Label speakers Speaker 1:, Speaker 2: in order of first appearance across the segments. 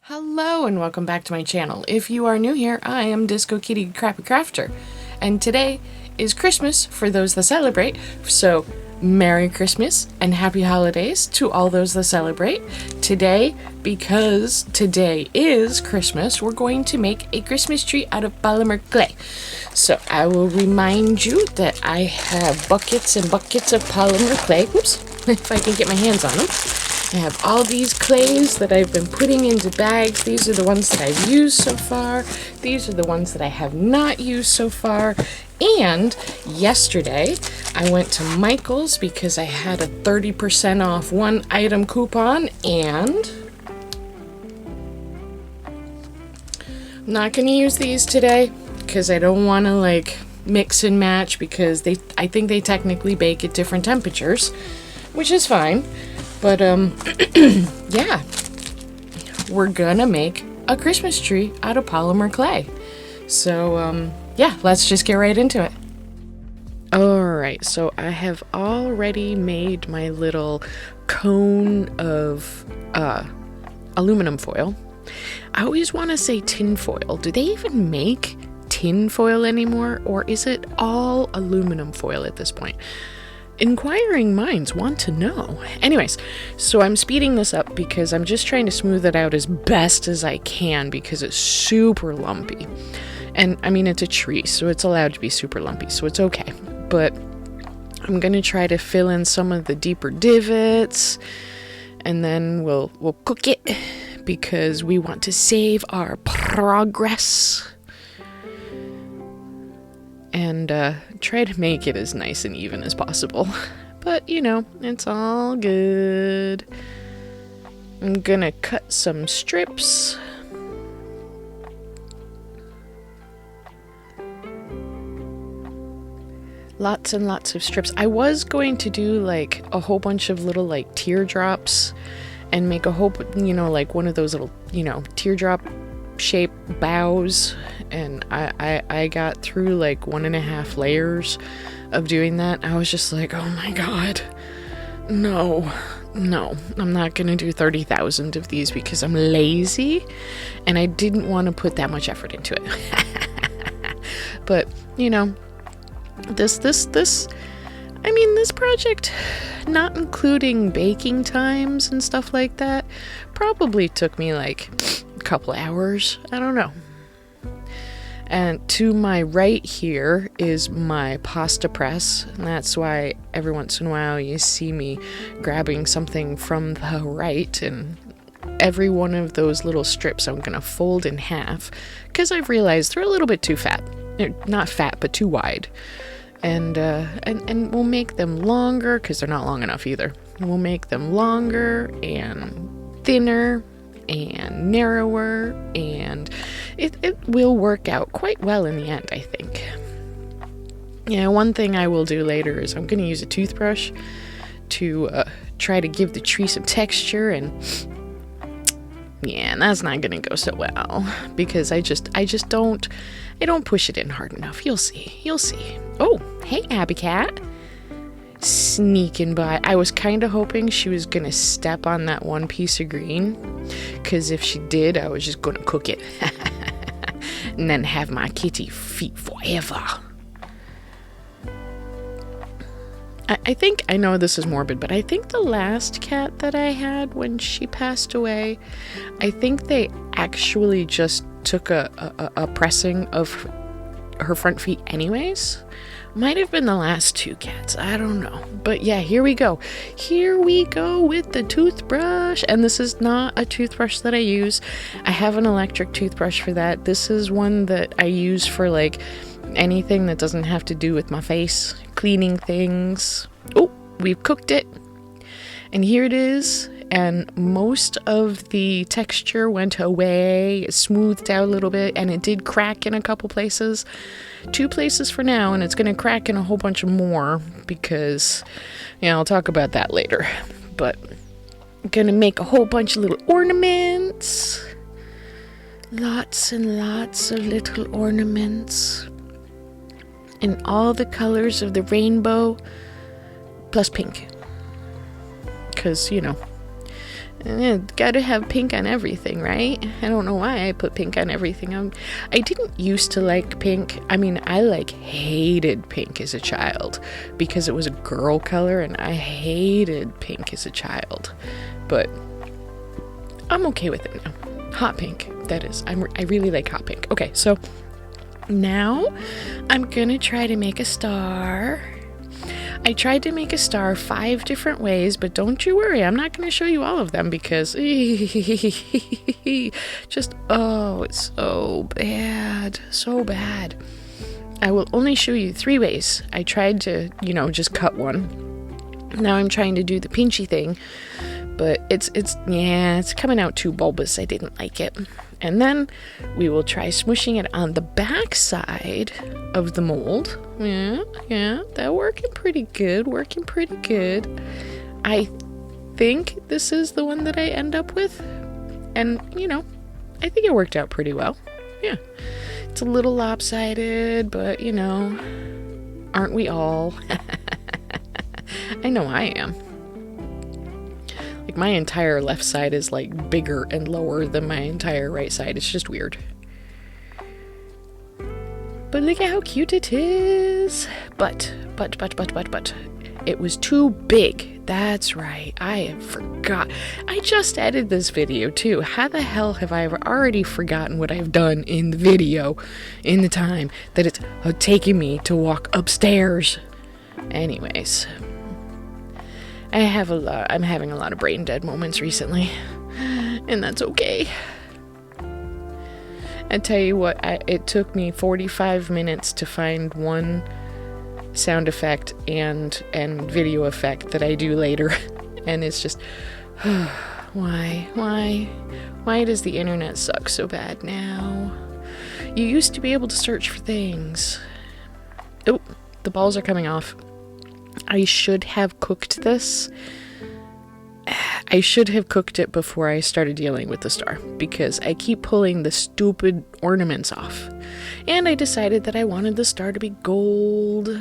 Speaker 1: Hello and welcome back to my channel. If you are new here, I am Disco Kitty Crappy Crafter, and today is Christmas for those that celebrate, so Merry Christmas and Happy Holidays to all those that celebrate. Today, because today is Christmas, we're going to make a Christmas tree out of polymer clay. So I will remind you that I have buckets and buckets of polymer clay. Oops, if I can get my hands on them. I have all these clays that I've been putting into bags. These are the ones that I've used so far. These are the ones that I have not used so far. And yesterday, I went to Michael's because I had a 30% off one item coupon, and I'm not going to use these today because I don't want to mix and match, because I think they technically bake at different temperatures, which is fine. But, yeah, we're gonna make a Christmas tree out of polymer clay. So, yeah, let's just get right into it. Alright, so I have already made my little cone of aluminum foil. I always want to say tin foil. Do they even make tin foil anymore, or is it all aluminum foil at this point? Inquiring minds want to know. Anyways, so I'm speeding this up because I'm just trying to smooth it out as best as I can because it's super lumpy. And I mean, it's a tree, so it's allowed to be super lumpy, so it's okay. But I'm gonna try to fill in some of the deeper divots, and then we'll cook it because we want to save our progress. And try to make it as nice and even as possible. But, you know, it's all good. I'm gonna cut some strips. Lots and lots of strips. I was going to do a whole bunch of little teardrops and make a whole, one of those little, teardrop shape bows, and I got through 1.5 layers of doing that. I was just like, oh my god, no, I'm not gonna do 30,000 of these because I'm lazy and I didn't want to put that much effort into it. But this project, not including baking times and stuff like that, probably took me a couple hours. I don't know. And to my right here is my pasta press, and that's why every once in a while you see me grabbing something from the right, and every one of those little strips I'm gonna fold in half because I've realized they're a little bit too fat. They're not fat, but too wide. And we'll make them longer because they're not long enough either. We'll make them longer and thinner and narrower, and it will work out quite well in the end, I think. Yeah, one thing I will do later is I'm going to use a toothbrush to try to give the tree some texture, and yeah, and that's not going to go so well because I don't push it in hard enough. You'll see. Oh, hey, Abby Cat. Sneaking by. I was kind of hoping she was gonna step on that one piece of green, because if she did, I was just gonna cook it and then have my kitty feet forever. I think, I know this is morbid, but I think the last cat that I had when she passed away, I think they actually just took a pressing of her front feet anyways. Might have been the last two cats, I don't know. But yeah, here we go with the toothbrush. And this is not a toothbrush that I use. I have an electric toothbrush for that. This is one that I use for anything that doesn't have to do with my face, cleaning things. Oh, we've cooked it, and here it is. And most of the texture went away, it smoothed out a little bit, and it did crack in a couple places. 2 places for now, and it's going to crack in a whole bunch more because, I'll talk about that later. But I'm going to make a whole bunch of little ornaments. Lots and lots of little ornaments. In all the colors of the rainbow, plus pink. Because, Gotta have pink on everything, right? I don't know why I put pink on everything. I didn't used to like pink. I mean, I hated pink as a child because it was a girl color, and I hated pink as a child. But I'm okay with it now. Hot pink, that is. I really like hot pink. Okay, so now I'm gonna try to make a star. I tried to make a star 5 different ways, but don't you worry, I'm not going to show you all of them because just, oh, it's so bad, so bad. I will only show you 3 ways. I tried to, just cut one. Now I'm trying to do the pinchy thing, but it's coming out too bulbous. I didn't like it. And then we will try smushing it on the back side of the mold. Yeah, that working pretty good. I think this is the one that I end up with. And, I think it worked out pretty well. Yeah. It's a little lopsided, but, aren't we all? I know I am. My entire left side is bigger and lower than my entire right side. It's just weird. But look at how cute it is. But. It was too big. That's right. I forgot. I just edited this video too. How the hell have I already forgotten what I've done in the video in the time that it's taking me to walk upstairs? Anyways. I'm having a lot of brain dead moments recently, and that's okay. I tell you what, it took me 45 minutes to find one sound effect and video effect that I do later, and it's just, why does the internet suck so bad now? You used to be able to search for things. Oh, the balls are coming off. I should have cooked this. I should have cooked it before I started dealing with the star because I keep pulling the stupid ornaments off. And I decided that I wanted the star to be gold.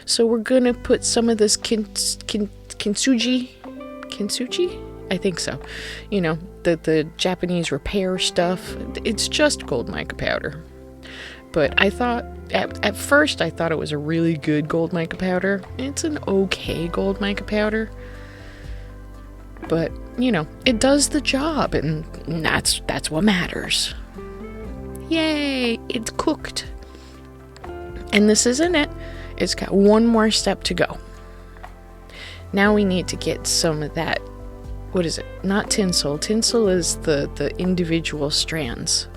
Speaker 1: So we're gonna put some of this kintsugi? I think so. The Japanese repair stuff. It's just gold mica powder. But I thought, at first I thought it was a really good gold mica powder. It's an okay gold mica powder. But, it does the job, and that's what matters. Yay, it's cooked. And this isn't it. It's got one more step to go. Now we need to get some of that, what is it? Not tinsel. Tinsel is the individual strands.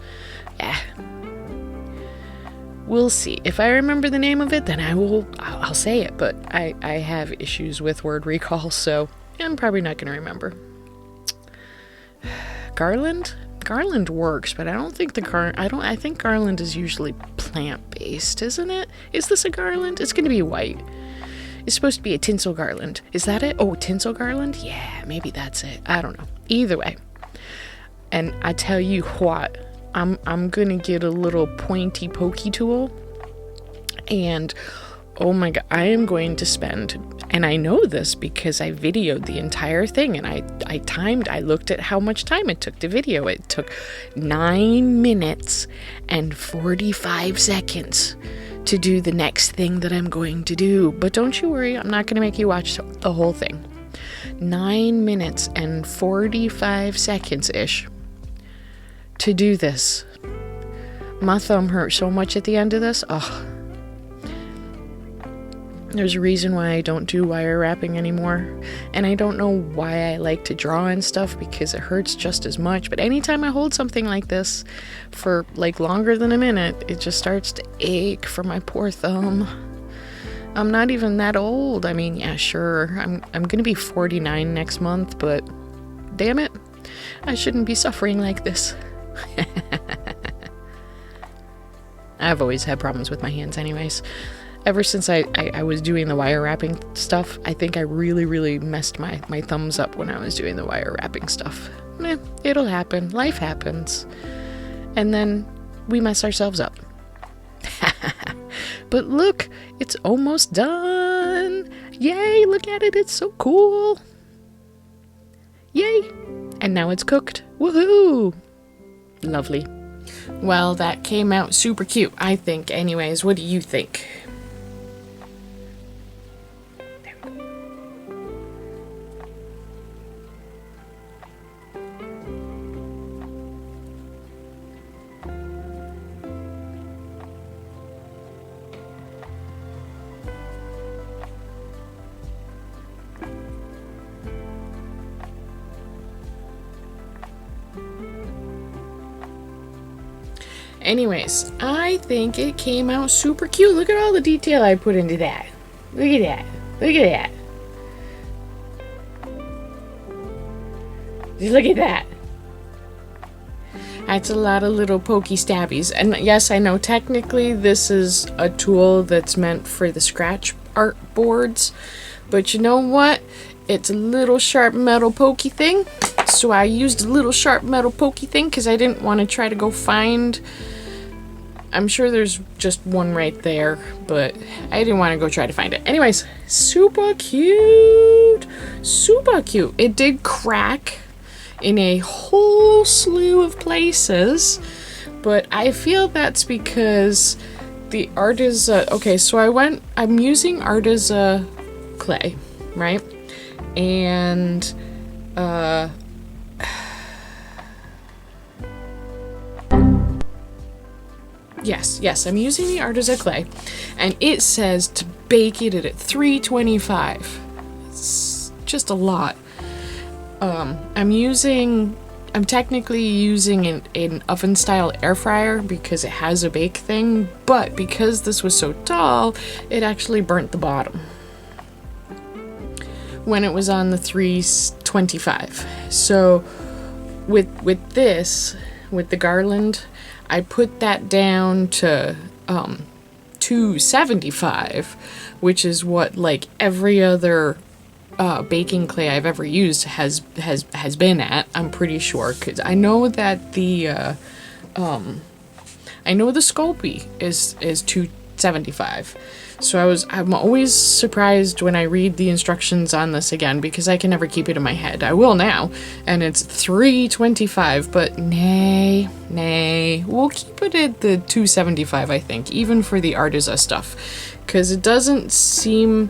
Speaker 1: We'll see. If I remember the name of it, then I'll say it, but I have issues with word recall, so I'm probably not going to remember. Garland? Garland works, but I don't think I think garland is usually plant-based, isn't it? Is this a garland? It's going to be white. It's supposed to be a tinsel garland. Is that it? Oh, tinsel garland? Yeah, maybe that's it. I don't know. Either way. And I tell you what, I'm gonna get a little pointy pokey tool, and oh my god, I am going to spend, and I know this because I videoed the entire thing, and I looked at how much time it took to video. It took 9 minutes and 45 seconds to do the next thing that I'm going to do. But don't you worry, I'm not gonna make you watch the whole thing. 9 minutes and 45 seconds-ish to do this. My thumb hurt so much at the end of this. Oh, there's a reason why I don't do wire wrapping anymore, and I don't know why I like to draw and stuff because it hurts just as much, but anytime I hold something like this for longer than a minute, it just starts to ache for my poor thumb. I'm not even that old. I mean, yeah, sure, I'm gonna be 49 next month, but damn it, I shouldn't be suffering like this. I've always had problems with my hands anyways. Ever since I was doing the wire wrapping stuff, I think I really messed my thumbs up when I was doing the wire wrapping stuff. It'll happen. Life happens. And then we mess ourselves up. But look, it's almost done. Yay, look at it. It's so cool. Yay. And And now it's cooked. Woohoo! Lovely. Well, that came out super cute, I think. Anyways, what do you think? Anyways, I think it came out super cute. Look at all the detail I put into that. Look at that. Look at that. Just look at that. That's a lot of little pokey stabbies. And yes, I know technically this is a tool that's meant for the scratch art boards. But you know what? It's a little sharp metal pokey thing. So I used a little sharp metal pokey thing because I didn't want to try to go find... I'm sure there's just one right there, but I didn't want to go try to find it. Anyways, super cute. Super cute. It did crack in a whole slew of places, but I feel that's because the Arteza... Okay, so I'm using Arteza clay, right? And, Yes, I'm using the Arteza clay, and it says to bake it at 325. It's just a lot. I'm technically using an oven-style air fryer because it has a bake thing, but because this was so tall, it actually burnt the bottom when it was on the 325. So with this, with the garland, I put that down to 275, which is what like every other baking clay I've ever used has been at. I'm pretty sure, because I know that the Sculpey is 275. So I'm always surprised when I read the instructions on this again, because I can never keep it in my head. I will now, and it's 325, but nay, we'll keep it at the 275, I think, even for the Arteza stuff, because it doesn't seem...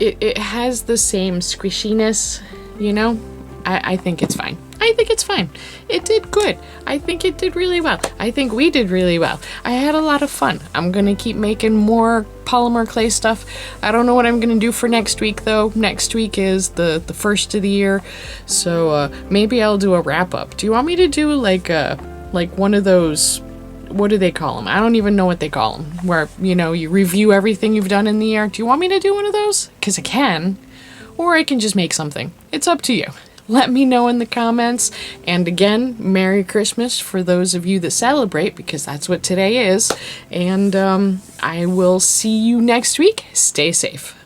Speaker 1: It has the same squishiness, you know? I think it's fine. It did good. I think it did really well. I think we did really well. I had a lot of fun. I'm gonna keep making more polymer clay stuff. I don't know what I'm gonna do for next week, though. Next week is the first of the year, so maybe I'll do a wrap-up. Do you want me to do like one of those... What do they call them? I don't even know what they call them. Where, you know, you review everything you've done in the year. Do you want me to do one of those? Because I can. Or I can just make something. It's up to you. Let me know in the comments. And again, Merry Christmas for those of you that celebrate, because that's what today is. And I will see you next week. Stay safe.